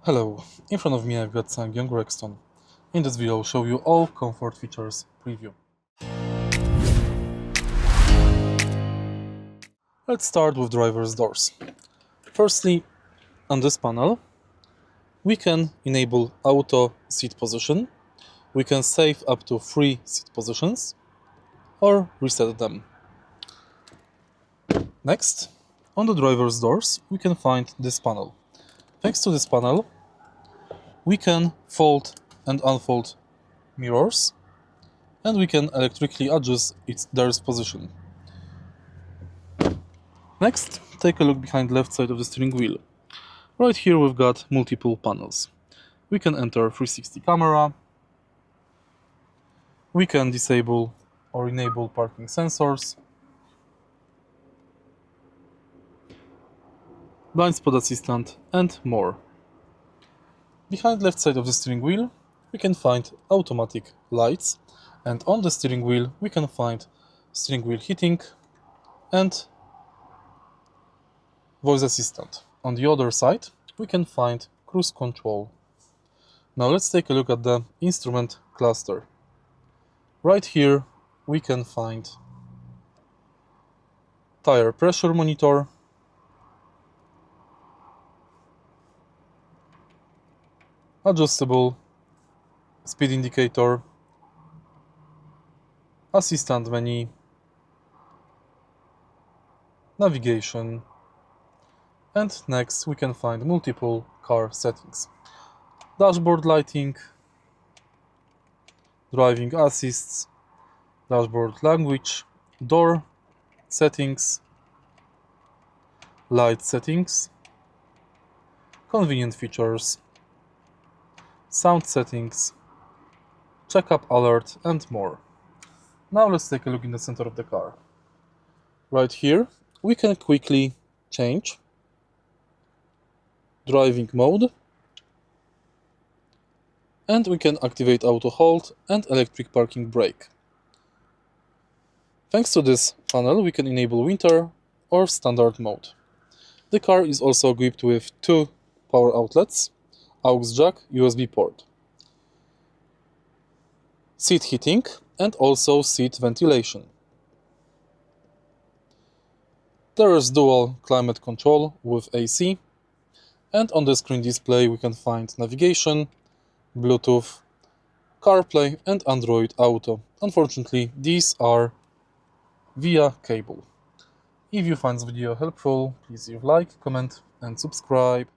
Hello, in front of me I've got SsangYong Rexton. In this video I'll show you all comfort features preview. Let's start with driver's doors. Firstly, on this panel, we can enable auto seat position. We can save up to 3 seat positions or reset them. Next, on the driver's doors, we can find this panel. Thanks to this panel, we can fold and unfold mirrors, and we can electrically adjust their position. Next, take a look behind the left side of the steering wheel. Right here we've got multiple panels. We can enter 360 camera, we can disable or enable parking sensors, blind spot assistant, and more. Behind the left side of the steering wheel, we can find automatic lights, and on the steering wheel we can find steering wheel heating and voice assistant. On the other side, we can find cruise control. Now let's take a look at the instrument cluster. Right here we can find tire pressure monitor, adjustable speed indicator, assistant menu, navigation, and next we can find multiple car settings. Dashboard lighting, driving assists, dashboard language, door settings, light settings, convenient features, sound settings, checkup alert, and more. Now let's take a look in the center of the car. Right here we can quickly change driving mode, and we can activate auto hold and electric parking brake. Thanks to this panel we can enable winter or standard mode. The car is also equipped with 2 power outlets, aux jack, USB port, seat heating, and also seat ventilation. There is dual climate control with AC, and on the screen display we can find navigation, Bluetooth, CarPlay, and Android Auto. Unfortunately, these are via cable. If you find this video helpful, please leave a like, comment, and subscribe.